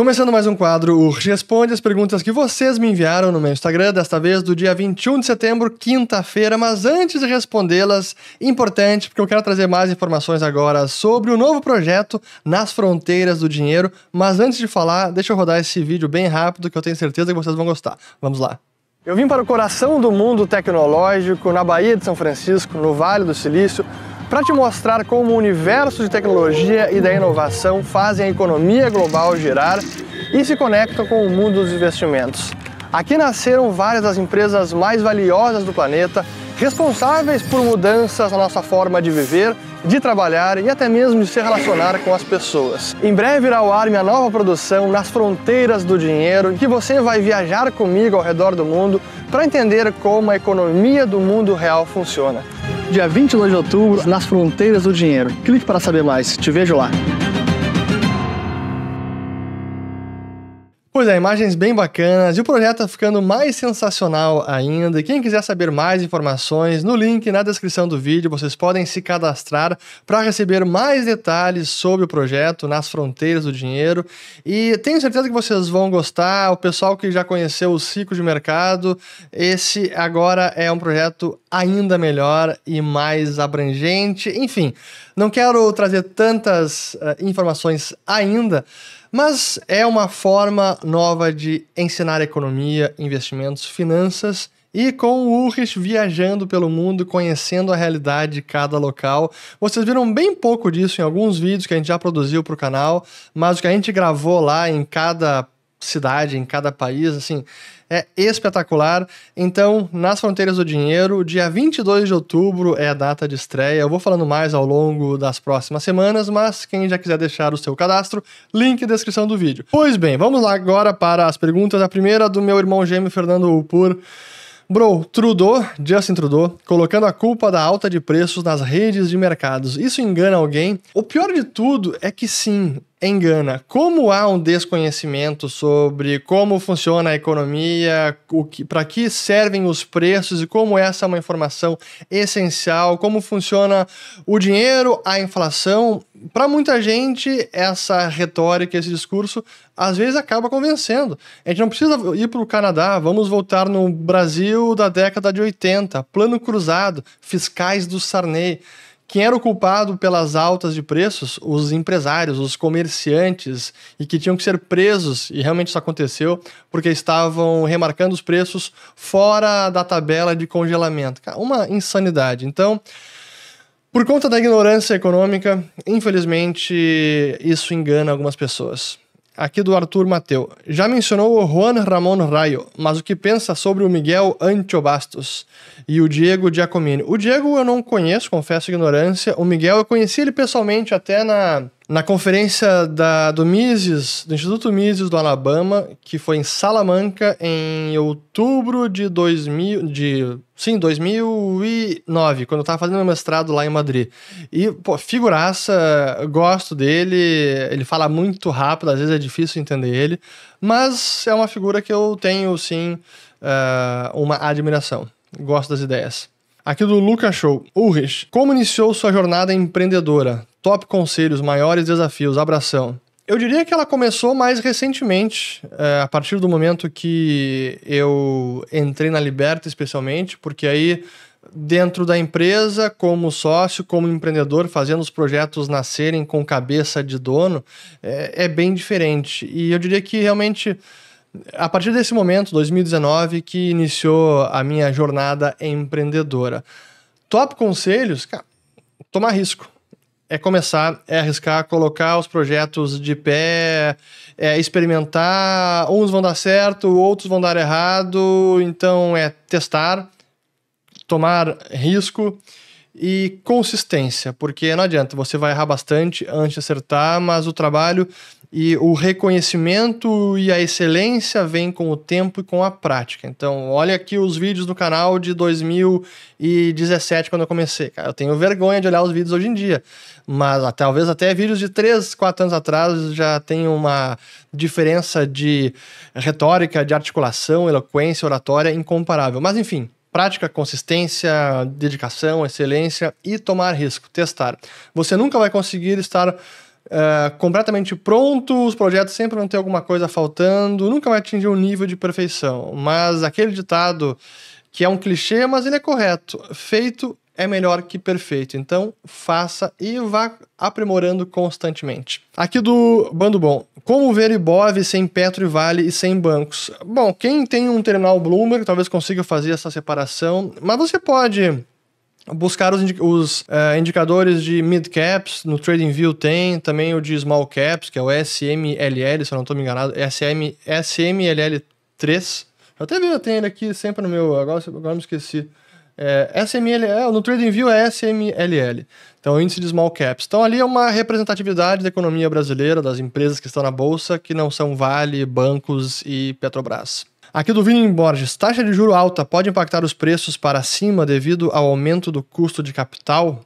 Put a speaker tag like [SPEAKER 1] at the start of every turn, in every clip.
[SPEAKER 1] Começando mais um quadro, o Responde as perguntas que vocês me enviaram no meu Instagram, desta vez do dia 21 de setembro, quinta-feira, mas antes de respondê-las, importante, porque eu quero trazer mais informações agora sobre o novo projeto Nas Fronteiras do Dinheiro, mas antes de falar, deixa eu rodar esse vídeo bem rápido que eu tenho certeza que vocês vão gostar. Vamos lá. Eu vim para o coração do mundo tecnológico, na Baía de São Francisco, no Vale do Silício, para te mostrar como o universo de tecnologia e da inovação fazem a economia global girar e se conectam com o mundo dos investimentos. Aqui nasceram várias das empresas mais valiosas do planeta, responsáveis por mudanças na nossa forma de viver, de trabalhar e até mesmo de se relacionar com as pessoas. Em breve irá ao ar minha nova produção Nas Fronteiras do Dinheiro, em que você vai viajar comigo ao redor do mundo para entender como a economia do mundo real funciona. Dia 22 de outubro, Nas Fronteiras do Dinheiro. Clique para saber mais. Te vejo lá. Pois é, imagens bem bacanas e o projeto está ficando mais sensacional ainda. E quem quiser saber mais informações, no link na descrição do vídeo vocês podem se cadastrar para receber mais detalhes sobre o projeto Nas Fronteiras do Dinheiro. E tenho certeza que vocês vão gostar. O pessoal que já conheceu o ciclo de mercado, esse agora é um projeto ainda melhor e mais abrangente. Enfim, não quero trazer tantas informações ainda, mas é uma forma nova de ensinar economia, investimentos, finanças e com o Ulrich viajando pelo mundo, conhecendo a realidade de cada local. Vocês viram bem pouco disso em alguns vídeos que a gente já produziu para o canal, mas o que a gente gravou lá em cada cidade, em cada país, assim, é espetacular. Então, Nas Fronteiras do Dinheiro, dia 22 de outubro é a data de estreia. Eu vou falando mais ao longo das próximas semanas, mas quem já quiser deixar o seu cadastro, link na descrição do vídeo. Pois bem, vamos lá agora para as perguntas. A primeira do meu irmão gêmeo, Fernando Upur. Bro, Justin Trudeau, colocando a culpa da alta de preços nas redes de mercados. Isso engana alguém? O pior de tudo é que sim, engana. Como há um desconhecimento sobre como funciona a economia, para que servem os preços e como essa é uma informação essencial, como funciona o dinheiro, a inflação, para muita gente essa retórica, esse discurso, às vezes acaba convencendo. A gente não precisa ir para o Canadá, vamos voltar no Brasil da década de 80, plano cruzado, fiscais do Sarney. Quem era o culpado pelas altas de preços? Os empresários, os comerciantes, e que tinham que ser presos, e realmente isso aconteceu, porque estavam remarcando os preços fora da tabela de congelamento. Uma insanidade. Então, por conta da ignorância econômica, infelizmente, isso engana algumas pessoas. Aqui do Arthur Mateu. Já mencionou o Juan Ramón Rayo, mas o que pensa sobre o Miguel Ancho Bastos e o Diego Giacomini? O Diego eu não conheço, confesso ignorância. O Miguel eu conheci ele pessoalmente até na conferência do Mises, do Instituto Mises do Alabama, que foi em Salamanca em outubro de 2009, quando eu estava fazendo meu mestrado lá em Madrid. E, pô, figuraça, gosto dele, ele fala muito rápido, às vezes é difícil entender ele, mas é uma figura que eu tenho, sim, uma admiração. Gosto das ideias. Aqui do Lucas Show. Ulrich, como iniciou sua jornada empreendedora? Top conselhos, maiores desafios, abração. Eu diria que ela começou mais recentemente, a partir do momento que eu entrei na Liberta, especialmente, porque aí dentro da empresa, como sócio, como empreendedor, fazendo os projetos nascerem com cabeça de dono, é bem diferente. E eu diria que realmente, a partir desse momento, 2019, que iniciou a minha jornada empreendedora. Top conselhos, cara, tomar risco. É começar, é arriscar, colocar os projetos de pé, experimentar, uns vão dar certo, outros vão dar errado, então é testar, tomar risco e consistência, porque não adianta, você vai errar bastante antes de acertar, mas o trabalho e o reconhecimento e a excelência vem com o tempo e com a prática. Então, olha aqui os vídeos do canal de 2017, quando eu comecei. Cara, eu tenho vergonha de olhar os vídeos hoje em dia, mas talvez até vídeos de 3, 4 anos atrás já tem uma diferença de retórica, de articulação, eloquência, oratória incomparável. Mas, enfim, prática, consistência, dedicação, excelência e tomar risco, testar. Você nunca vai conseguir estar completamente pronto, os projetos sempre vão ter alguma coisa faltando, nunca vai atingir um nível de perfeição. Mas aquele ditado que é um clichê, mas ele é correto. Feito é melhor que perfeito. Então, faça e vá aprimorando constantemente. Aqui do Bando Bom. Como ver Ibov sem Petro e Vale e sem bancos? Bom, quem tem um terminal Bloomberg talvez consiga fazer essa separação, mas você pode buscar os indicadores de mid caps, no TradingView tem, também o de small caps, que é o SMLL, se eu não estou me enganado, SMLL3. Eu até vi, eu tenho ele aqui sempre no meu, agora me esqueci. No TradingView é SMLL, então o índice de small caps. Então ali é uma representatividade da economia brasileira, das empresas que estão na bolsa, que não são Vale, bancos e Petrobras. Aqui do Vini Borges, taxa de juro alta pode impactar os preços para cima devido ao aumento do custo de capital?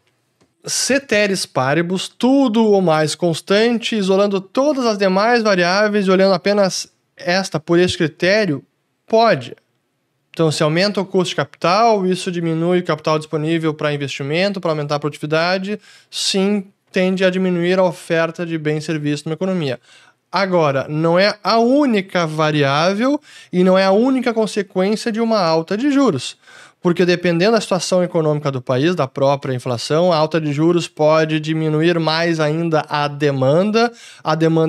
[SPEAKER 1] Ceteris paribus, tudo ou mais constante, isolando todas as demais variáveis e olhando apenas esta por este critério, pode. Então, se aumenta o custo de capital, isso diminui o capital disponível para investimento, para aumentar a produtividade, sim, tende a diminuir a oferta de bens e serviços na economia. Agora, não é a única variável e não é a única consequência de uma alta de juros. Porque dependendo da situação econômica do país, da própria inflação, a alta de juros pode diminuir mais ainda a demanda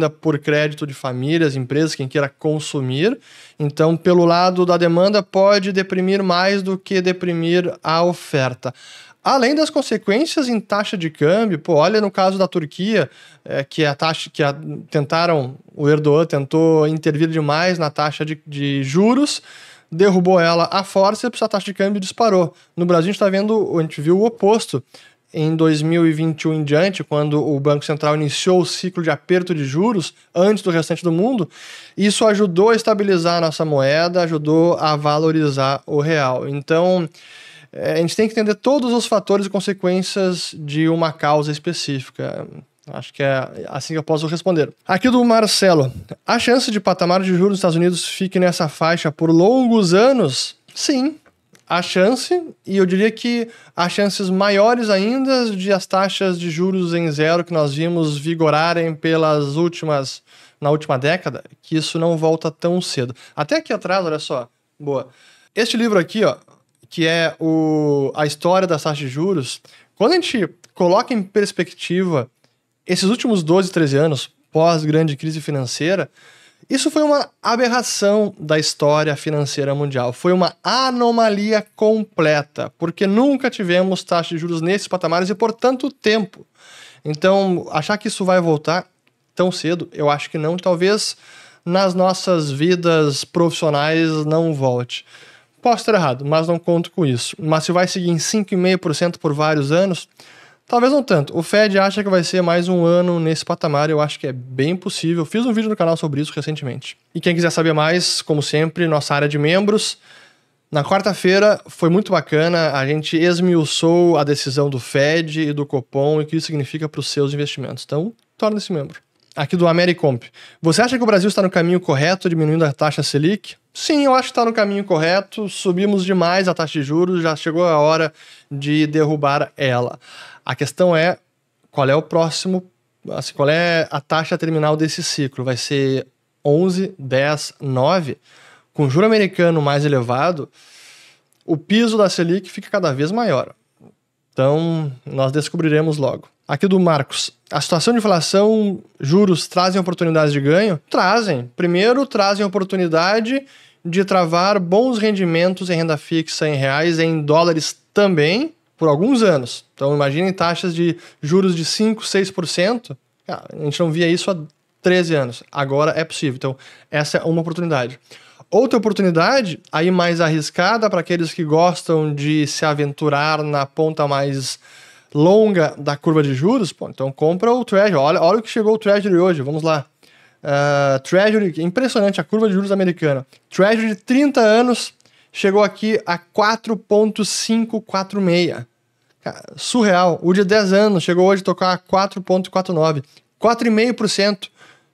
[SPEAKER 1] por crédito de famílias, empresas, quem queira consumir. Então, pelo lado da demanda, pode deprimir mais do que deprimir a oferta. Além das consequências em taxa de câmbio, olha no caso da Turquia, o Erdogan tentou intervir demais na taxa de juros, derrubou ela à forceps, a taxa de câmbio disparou. No Brasil a gente viu o oposto. Em 2021 em diante, quando o Banco Central iniciou o ciclo de aperto de juros, antes do restante do mundo, isso ajudou a estabilizar a nossa moeda, ajudou a valorizar o real. Então, a gente tem que entender todos os fatores e consequências de uma causa específica. Acho que é assim que eu posso responder. Aqui do Marcelo. A chance de patamar de juros nos Estados Unidos fique nessa faixa por longos anos? Sim, há chance. E eu diria que há chances maiores ainda de as taxas de juros em zero que nós vimos vigorarem na última década, que isso não volta tão cedo. Até aqui atrás, olha só. Boa. Este livro aqui, que é a história das taxas de juros, quando a gente coloca em perspectiva esses últimos 12, 13 anos, pós-grande crise financeira, isso foi uma aberração da história financeira mundial. Foi uma anomalia completa, porque nunca tivemos taxa de juros nesses patamares e por tanto tempo. Então, achar que isso vai voltar tão cedo, eu acho que não. Talvez nas nossas vidas profissionais não volte. Posso estar errado, mas não conto com isso. Mas se vai seguir em 5,5% por vários anos, talvez não tanto. O Fed acha que vai ser mais um ano nesse patamar, eu acho que é bem possível. Fiz um vídeo no canal sobre isso recentemente. E quem quiser saber mais, como sempre, nossa área de membros. Na quarta-feira foi muito bacana, a gente esmiuçou a decisão do Fed e do Copom e o que isso significa para os seus investimentos. Então, torne-se membro. Aqui do Americomp. Você acha que o Brasil está no caminho correto diminuindo a taxa Selic? Sim, eu acho que está no caminho correto. Subimos demais a taxa de juros, já chegou a hora de derrubar ela. A questão é, qual é o próximo, qual é a taxa terminal desse ciclo? Vai ser 11, 10, 9? Com juro americano mais elevado, o piso da Selic fica cada vez maior. Então, nós descobriremos logo. Aqui do Marcos. A situação de inflação, juros, trazem oportunidades de ganho? Trazem. Primeiro, trazem oportunidade de travar bons rendimentos em renda fixa em reais e em dólares também por alguns anos. Então, imaginem taxas de juros de 5%, 6%. A gente não via isso há 13 anos. Agora é possível. Então, essa é uma oportunidade. Outra oportunidade, aí mais arriscada para aqueles que gostam de se aventurar na ponta mais longa da curva de juros, então compra o Treasury. Olha o que chegou o Treasury hoje, vamos lá. Treasury, impressionante, a curva de juros americana. Treasury de 30 anos chegou aqui a 4,546. Surreal. O de 10 anos chegou hoje a tocar a 4,49. 4,5%.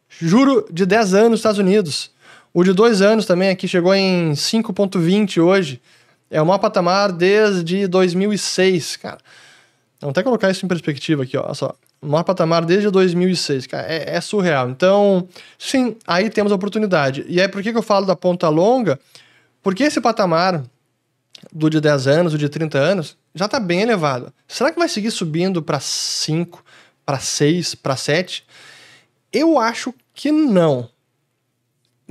[SPEAKER 1] Juro de 10 anos nos Estados Unidos. O de 2 anos também aqui chegou em 5,20 hoje. É o maior patamar desde 2006, cara. Vamos até colocar isso em perspectiva aqui, ó. Olha só. O maior patamar desde 2006. Cara, é surreal. Então, sim, aí temos oportunidade. E aí, por que eu falo da ponta longa? Porque esse patamar do de 10 anos, o de 30 anos, já está bem elevado. Será que vai seguir subindo para 5, para 6, para 7? Eu acho que não.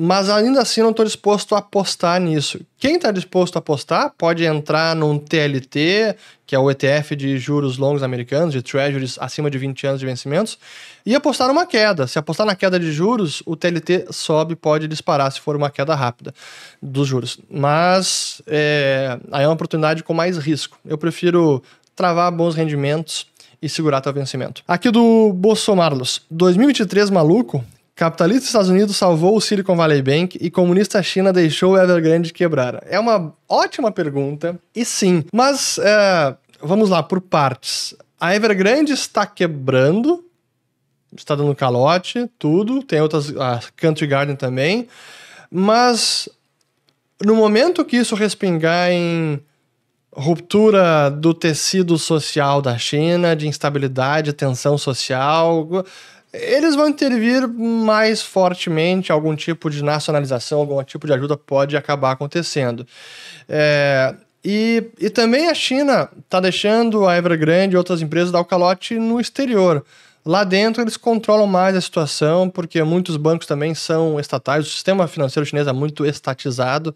[SPEAKER 1] Mas ainda assim não estou disposto a apostar nisso. Quem está disposto a apostar pode entrar num TLT, que é o ETF de juros longos americanos, de treasuries acima de 20 anos de vencimentos, e apostar numa queda. Se apostar na queda de juros, o TLT sobe, pode disparar se for uma queda rápida dos juros. Mas aí é uma oportunidade com mais risco. Eu prefiro travar bons rendimentos e segurar até o vencimento. Aqui do Bolsonaro, 2023 maluco. Capitalista Estados Unidos salvou o Silicon Valley Bank e comunista China deixou o Evergrande quebrar. É uma ótima pergunta, e sim. Mas vamos lá, por partes. A Evergrande está quebrando, está dando calote, tudo. Tem outras, a Country Garden também. Mas no momento que isso respingar em ruptura do tecido social da China, de instabilidade, tensão social, eles vão intervir mais fortemente, algum tipo de nacionalização, algum tipo de ajuda pode acabar acontecendo. E também a China está deixando a Evergrande e outras empresas dar o calote no exterior. Lá dentro eles controlam mais a situação, porque muitos bancos também são estatais, o sistema financeiro chinês é muito estatizado,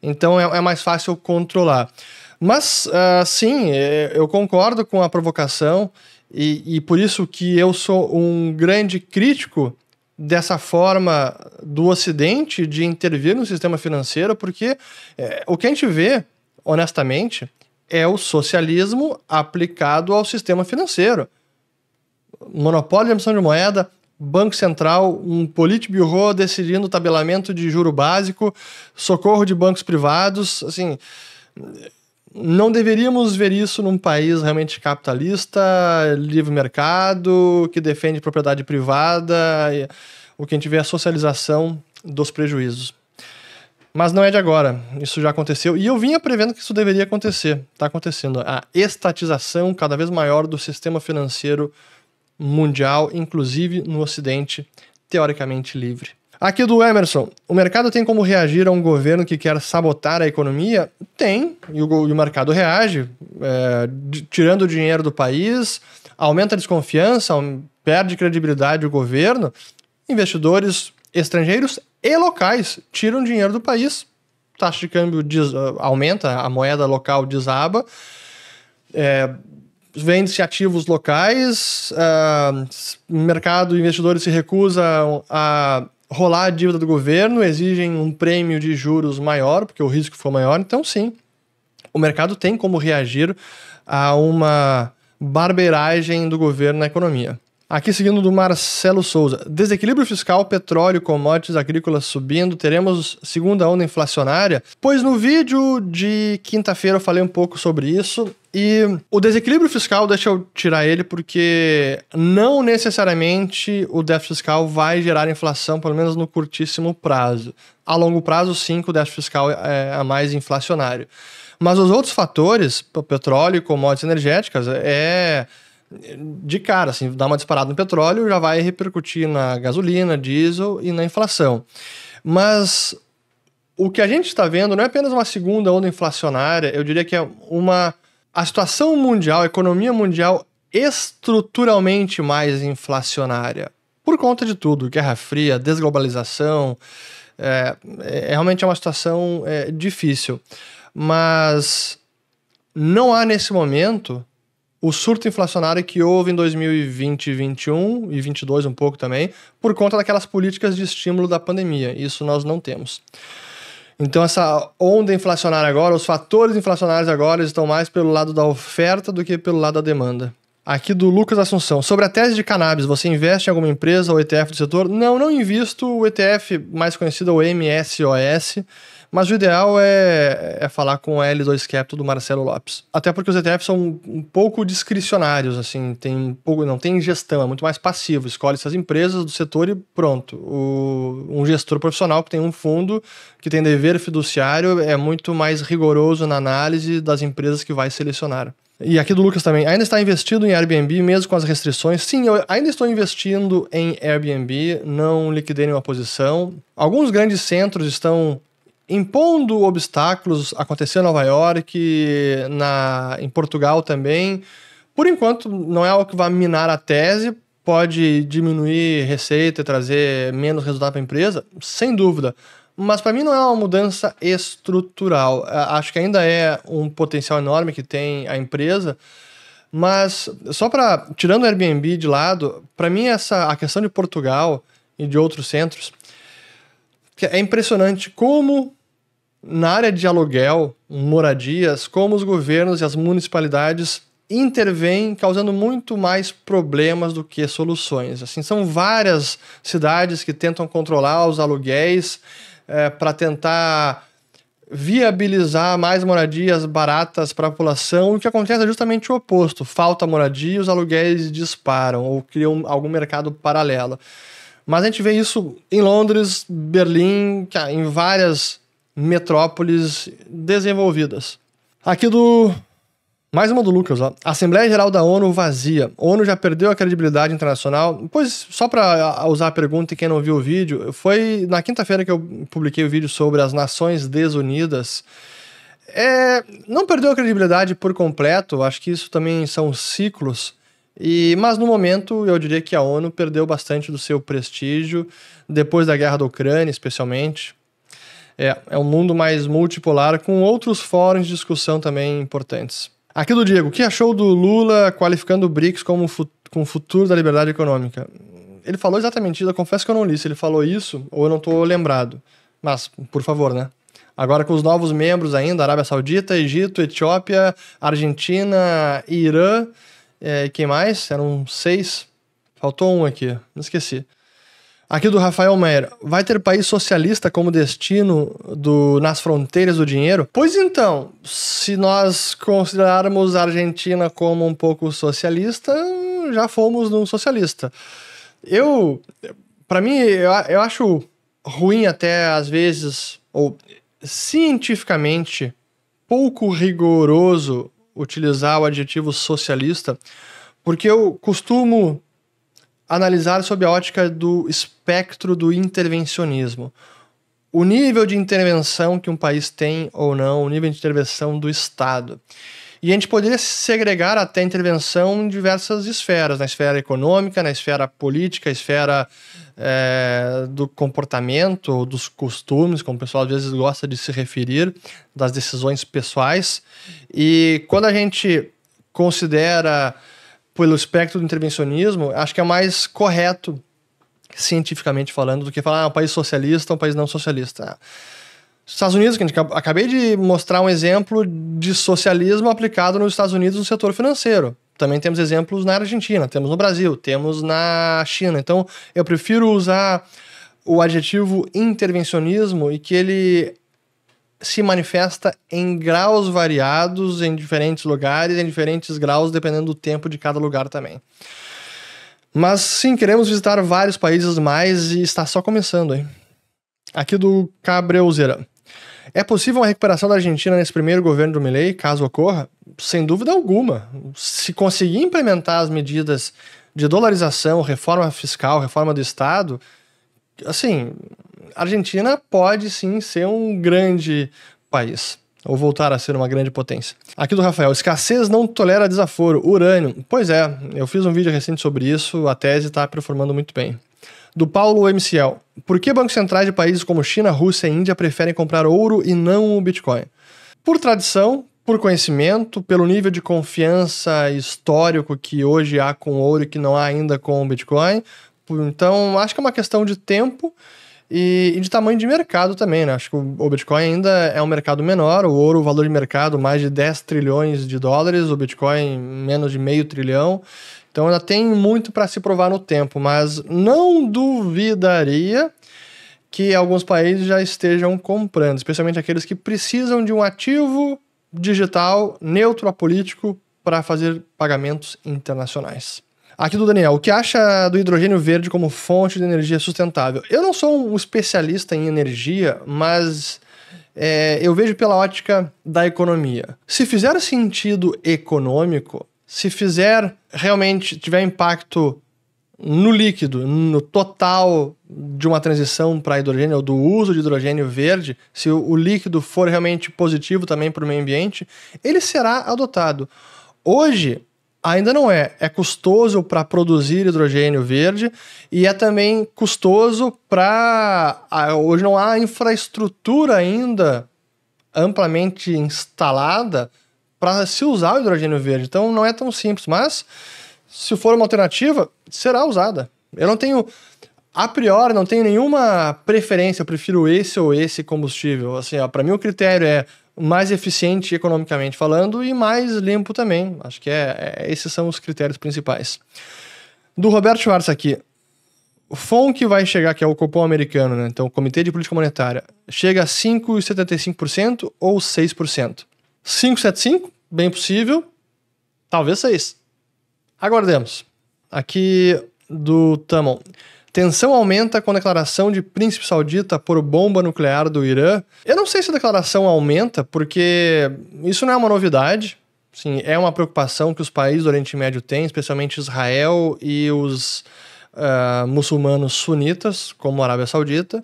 [SPEAKER 1] então é mais fácil controlar. Mas, sim, eu concordo com a provocação, e por isso que eu sou um grande crítico dessa forma do Ocidente de intervir no sistema financeiro, porque o que a gente vê, honestamente, é o socialismo aplicado ao sistema financeiro. Monopólio de emissão de moeda, Banco Central, um Politburo decidindo o tabelamento de juro básico, socorro de bancos privados, assim... Não deveríamos ver isso num país realmente capitalista, livre mercado, que defende propriedade privada. O que a gente vê é a socialização dos prejuízos. Mas não é de agora, isso já aconteceu. E eu vinha prevendo que isso deveria acontecer. Está acontecendo. A estatização cada vez maior do sistema financeiro mundial, inclusive no Ocidente, teoricamente livre. Aqui do Emerson, o mercado tem como reagir a um governo que quer sabotar a economia? Tem, e o mercado reage, tirando o dinheiro do país, aumenta a desconfiança, perde credibilidade o governo, investidores estrangeiros e locais tiram dinheiro do país, taxa de câmbio aumenta, a moeda local desaba, vende-se ativos locais, mercado, investidores se recusam a rolar a dívida do governo, exigem um prêmio de juros maior, porque o risco foi maior. Então, sim, o mercado tem como reagir a uma barbeiragem do governo na economia. Aqui seguindo do Marcelo Souza. Desequilíbrio fiscal, petróleo, commodities agrícolas subindo, teremos segunda onda inflacionária? Pois no vídeo de quinta-feira eu falei um pouco sobre isso. E o desequilíbrio fiscal, deixa eu tirar ele, porque não necessariamente o déficit fiscal vai gerar inflação, pelo menos no curtíssimo prazo. A longo prazo, sim, o déficit fiscal é mais inflacionário. Mas os outros fatores, petróleo e commodities energéticas, de cara, assim, dar uma disparada no petróleo já vai repercutir na gasolina, diesel e na inflação. Mas o que a gente está vendo não é apenas uma segunda onda inflacionária, eu diria que é a situação mundial, a economia mundial estruturalmente mais inflacionária. Por conta de tudo, Guerra Fria, desglobalização, realmente é uma situação difícil. Mas não há nesse momento o surto inflacionário que houve em 2020 e 2021 e 2022 um pouco também, por conta daquelas políticas de estímulo da pandemia. Isso nós não temos. Então essa onda inflacionária agora, os fatores inflacionários agora estão mais pelo lado da oferta do que pelo lado da demanda. Aqui do Lucas Assunção. Sobre a tese de cannabis, você investe em alguma empresa ou ETF do setor? Não, não invisto. O ETF mais conhecido é o MSOS, mas o ideal é falar com o L2 Capital do Marcelo Lopes. Até porque os ETFs são um pouco discricionários, assim, não tem gestão, é muito mais passivo. Escolhe-se as empresas do setor e pronto. Um gestor profissional que tem um fundo, que tem dever fiduciário, é muito mais rigoroso na análise das empresas que vai selecionar. E aqui do Lucas também. Ainda está investido em Airbnb, mesmo com as restrições? Sim, eu ainda estou investindo em Airbnb, não liquidei nenhuma posição. Alguns grandes centros estão impondo obstáculos, aconteceu em Nova York, em Portugal também. Por enquanto, não é algo que vai minar a tese, pode diminuir receita e trazer menos resultado para a empresa, sem dúvida. Mas para mim não é uma mudança estrutural. Acho que ainda é um potencial enorme que tem a empresa, mas tirando o Airbnb de lado, para mim a questão de Portugal e de outros centros, é impressionante como na área de aluguel, moradias, como os governos e as municipalidades intervêm, causando muito mais problemas do que soluções. Assim, são várias cidades que tentam controlar os aluguéis para tentar viabilizar mais moradias baratas para a população. O que acontece é justamente o oposto. Falta moradia, os aluguéis disparam ou criam algum mercado paralelo. Mas a gente vê isso em Londres, Berlim, em várias metrópoles desenvolvidas. Aqui mais uma do Lucas, ó. Assembleia Geral da ONU vazia. A ONU já perdeu a credibilidade internacional. Pois, só para usar a pergunta e quem não viu o vídeo, foi na quinta-feira que eu publiquei o vídeo sobre as Nações Desunidas. Não perdeu a credibilidade por completo, acho que isso também são ciclos. Mas no momento eu diria que a ONU perdeu bastante do seu prestígio, depois da guerra da Ucrânia, especialmente. É um mundo mais multipolar, com outros fóruns de discussão também importantes. Aqui do Diego, o que achou do Lula qualificando o BRICS como o futuro da liberdade econômica? Ele falou exatamente isso, eu confesso que eu não li se ele falou isso ou eu não estou lembrado. Mas, por favor, né? Agora com os novos membros ainda, Arábia Saudita, Egito, Etiópia, Argentina, Irã, e quem mais? Eram 6. Faltou um aqui, não esqueci. Aqui do Rafael Meyer, vai ter país socialista como destino nas fronteiras do dinheiro? Pois então, se nós considerarmos a Argentina como um pouco socialista, já fomos num socialista. Para mim, eu acho ruim até às vezes, ou cientificamente pouco rigoroso utilizar o adjetivo socialista, porque eu costumo analisar sob a ótica do espectro do intervencionismo. O nível de intervenção que um país tem ou não, o nível de intervenção do Estado. E a gente poderia segregar até intervenção em diversas esferas, na esfera econômica, na esfera política, na esfera do comportamento, dos costumes, como o pessoal às vezes gosta de se referir, das decisões pessoais. E quando a gente considera pelo espectro do intervencionismo, acho que é mais correto, cientificamente falando, do que falar um país socialista ou um país não socialista. Estados Unidos, que a gente acabei de mostrar um exemplo de socialismo aplicado nos Estados Unidos no setor financeiro. Também temos exemplos na Argentina, temos no Brasil, temos na China. Então, eu prefiro usar o adjetivo intervencionismo e que ele se manifesta em graus variados, em diferentes lugares, em diferentes graus, dependendo do tempo de cada lugar também. Mas sim, queremos visitar vários países mais e está só começando, hein? Aqui do Cabreuzeira. É possível uma recuperação da Argentina nesse primeiro governo do Milei, caso ocorra? Sem dúvida alguma. Se conseguir implementar as medidas de dolarização, reforma fiscal, reforma do Estado, assim, a Argentina pode sim ser um grande país, ou voltar a ser uma grande potência. Aqui do Rafael, escassez não tolera desaforo, urânio. Pois é, eu fiz um vídeo recente sobre isso, a tese está performando muito bem. Do Paulo MCL, por que bancos centrais de países como China, Rússia e Índia preferem comprar ouro e não o Bitcoin? Por tradição, por conhecimento, pelo nível de confiança histórico que hoje há com o ouro e que não há ainda com o Bitcoin. Então, acho que é uma questão de tempo e de tamanho de mercado também, né? Acho que o Bitcoin ainda é um mercado menor, o ouro, o valor de mercado, mais de 10 trilhões de dólares, o Bitcoin, menos de meio trilhão. Então, ainda tem muito para se provar no tempo, mas não duvidaria que alguns países já estejam comprando, especialmente aqueles que precisam de um ativo digital neutro apolítico para fazer pagamentos internacionais. Aqui do Daniel, o que acha do hidrogênio verde como fonte de energia sustentável? Eu não sou um especialista em energia, mas eu vejo pela ótica da economia. Se fizer sentido econômico, se realmente tiver impacto no líquido, no total de uma transição para hidrogênio ou do uso de hidrogênio verde, se o líquido for realmente positivo também para o meio ambiente, ele será adotado. Hoje, ainda não é. É custoso para produzir hidrogênio verde e é também custoso para... Hoje não há infraestrutura ainda amplamente instalada para se usar o hidrogênio verde. Então não é tão simples, mas se for uma alternativa, será usada. Eu não tenho... A priori, não tenho nenhuma preferência. Eu prefiro esse ou esse combustível. Assim, para mim o critério é mais eficiente economicamente falando e mais limpo também. Acho que esses são os critérios principais. Do Roberto Schwartz aqui. O FONC vai chegar, que é o Copom americano, né? Então o Comitê de Política Monetária, chega a 5,75% ou 6%? 5,75%, bem possível. Talvez 6%. Aguardemos. Aqui do Tamon. Tensão aumenta com a declaração de príncipe saudita por bomba nuclear do Irã. Eu não sei se a declaração aumenta, porque isso não é uma novidade. Sim, é uma preocupação que os países do Oriente Médio têm, especialmente Israel e os muçulmanos sunitas, como a Arábia Saudita.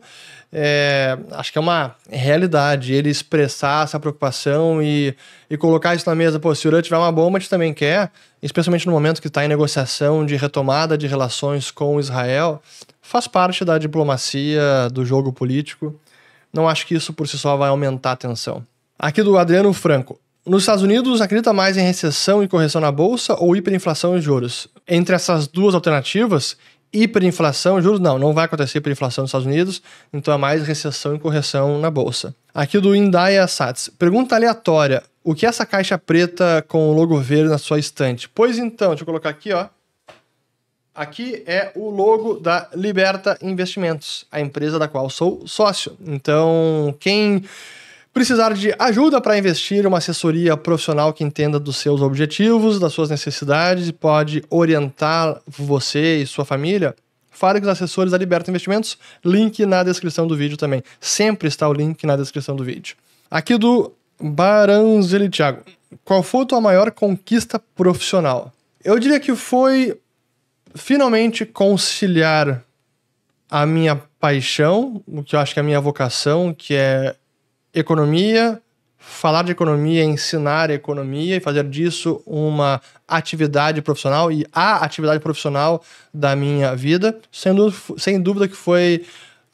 [SPEAKER 1] Acho que é uma realidade ele expressar essa preocupação e colocar isso na mesa. Pô, se o Irã tiver uma bomba, a gente também quer, especialmente no momento que está em negociação de retomada de relações com Israel, faz parte da diplomacia, do jogo político. Não acho que isso por si só vai aumentar a tensão. Aqui do Adriano Franco. Nos Estados Unidos, acredita mais em recessão e correção na bolsa ou hiperinflação e juros? Entre essas duas alternativas, hiperinflação, juros, não vai acontecer hiperinflação nos Estados Unidos, então é mais recessão e correção na bolsa. Aqui do Indaya Sats. Pergunta aleatória. O que é essa caixa preta com o logo verde na sua estante? Pois então, deixa eu colocar aqui, ó. Aqui é o logo da Liberta Investimentos, a empresa da qual sou sócio. Então, quem precisar de ajuda para investir, uma assessoria profissional que entenda dos seus objetivos, das suas necessidades e pode orientar você e sua família, fale com os assessores da Liberta Investimentos, link na descrição do vídeo também. Sempre está o link na descrição do vídeo. Aqui do Baranzeli Thiago. Qual foi a tua maior conquista profissional? Eu diria que foi finalmente conciliar a minha paixão, o que eu acho que é a minha vocação, que é economia, falar de economia, ensinar economia e fazer disso uma atividade profissional e a atividade profissional da minha vida, sem dúvida que foi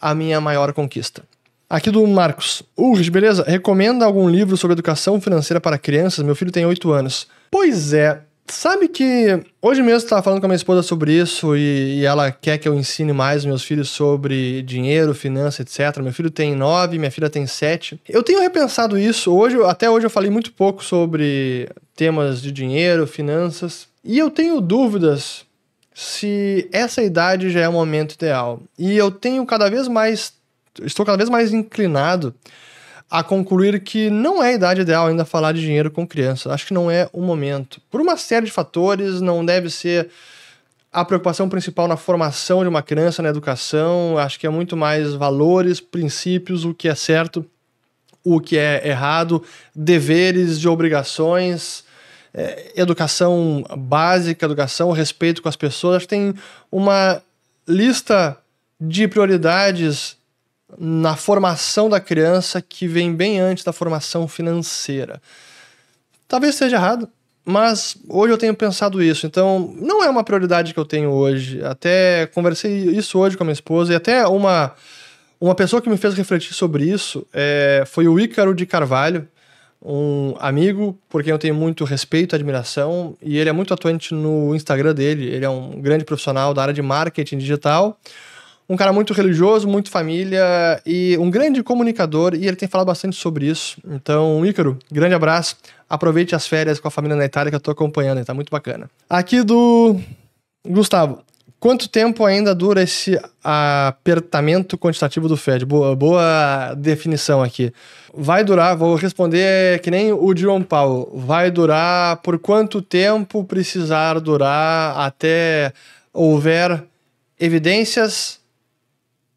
[SPEAKER 1] a minha maior conquista. Aqui do Marcos. Beleza? Recomenda algum livro sobre educação financeira para crianças? Meu filho tem 8 anos. Pois é. Sabe que hoje mesmo eu estava falando com a minha esposa sobre isso e ela quer que eu ensine mais meus filhos sobre dinheiro, finanças, etc. Meu filho tem 9, minha filha tem 7. Eu tenho repensado isso. Até hoje eu falei muito pouco sobre temas de dinheiro, finanças. E eu tenho dúvidas se essa idade já é o momento ideal. E eu estou cada vez mais inclinado a concluir que não é a idade ideal ainda falar de dinheiro com criança. Acho que não é o momento. Por uma série de fatores, não deve ser a preocupação principal na formação de uma criança, na educação. Acho que é muito mais valores, princípios, o que é certo, o que é errado, deveres e obrigações, educação básica, educação, respeito com as pessoas. Acho que tem uma lista de prioridades na formação da criança que vem bem antes da formação financeira. Talvez esteja errado, mas hoje eu tenho pensado isso. Então, não é uma prioridade que eu tenho hoje. Até conversei isso hoje com a minha esposa e até uma pessoa que me fez refletir sobre isso foi o Ícaro de Carvalho, um amigo por quem eu tenho muito respeito e admiração, e ele é muito atuante no Instagram dele. Ele é um grande profissional da área de marketing digital, um cara muito religioso, muito família e um grande comunicador, e ele tem falado bastante sobre isso. Então, Ícaro, grande abraço. Aproveite as férias com a família na Itália que eu tô acompanhando, tá muito bacana. Aqui do Gustavo. Quanto tempo ainda dura esse apertamento quantitativo do Fed? Boa definição aqui. Vai durar, vou responder que nem o Jerome Powell, vai durar por quanto tempo precisar durar até houver evidências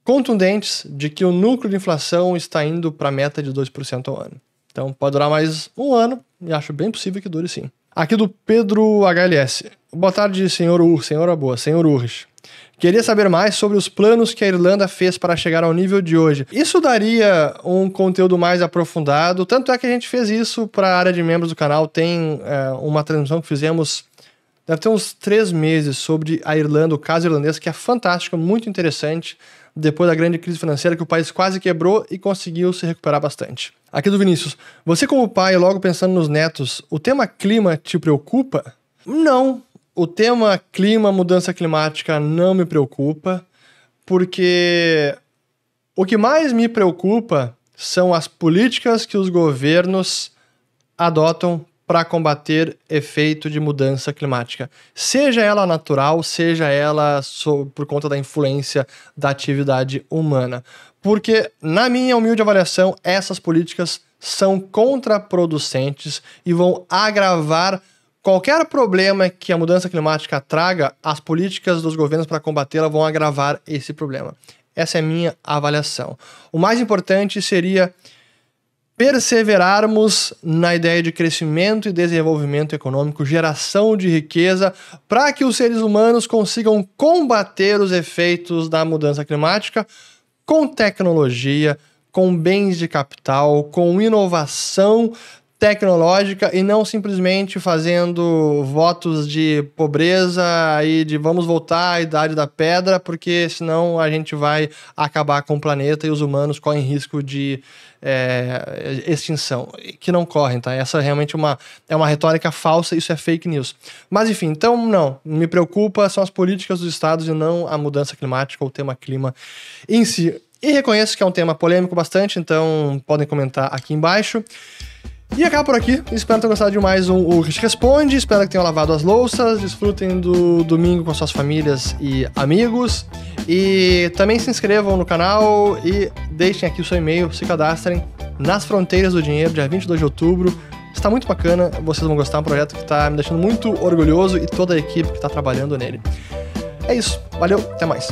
[SPEAKER 1] contundentes de que o núcleo de inflação está indo para a meta de 2% ao ano. Então pode durar mais um ano e acho bem possível que dure sim. Aqui do Pedro HLS. Boa tarde, senhor Urrich. Queria saber mais sobre os planos que a Irlanda fez para chegar ao nível de hoje. Isso daria um conteúdo mais aprofundado, tanto é que a gente fez isso para a área de membros do canal. Tem uma transmissão que fizemos, deve ter uns 3 meses, sobre a Irlanda, o caso irlandês, que é fantástico, muito interessante, depois da grande crise financeira que o país quase quebrou e conseguiu se recuperar bastante. Aqui do Vinícius. Você como pai, logo pensando nos netos, o tema clima te preocupa? Não. O tema clima, mudança climática não me preocupa, porque o que mais me preocupa são as políticas que os governos adotam para combater efeito de mudança climática. Seja ela natural, seja ela por conta da influência da atividade humana. Porque, na minha humilde avaliação, essas políticas são contraproducentes e vão agravar qualquer problema que a mudança climática traga. As políticas dos governos para combatê-la vão agravar esse problema. Essa é a minha avaliação. O mais importante seria perseverarmos na ideia de crescimento e desenvolvimento econômico, geração de riqueza, para que os seres humanos consigam combater os efeitos da mudança climática com tecnologia, com bens de capital, com inovação tecnológica e não simplesmente fazendo votos de pobreza e de vamos voltar à idade da pedra, porque senão a gente vai acabar com o planeta e os humanos correm risco de extinção, que não correm, tá? Essa realmente é uma retórica falsa, isso é fake news. Mas enfim, então não, me preocupa são as políticas dos estados e não a mudança climática ou o tema clima em si. E reconheço que é um tema polêmico bastante, então podem comentar aqui embaixo. E acaba por aqui, espero ter gostado de mais um Urrich Responde, espero que tenham lavado as louças, desfrutem do domingo com suas famílias e amigos, e também se inscrevam no canal e deixem aqui o seu e-mail, se cadastrem nas Fronteiras do Dinheiro, dia 22 de outubro, está muito bacana, vocês vão gostar, é um projeto que está me deixando muito orgulhoso e toda a equipe que está trabalhando nele. É isso, valeu, até mais.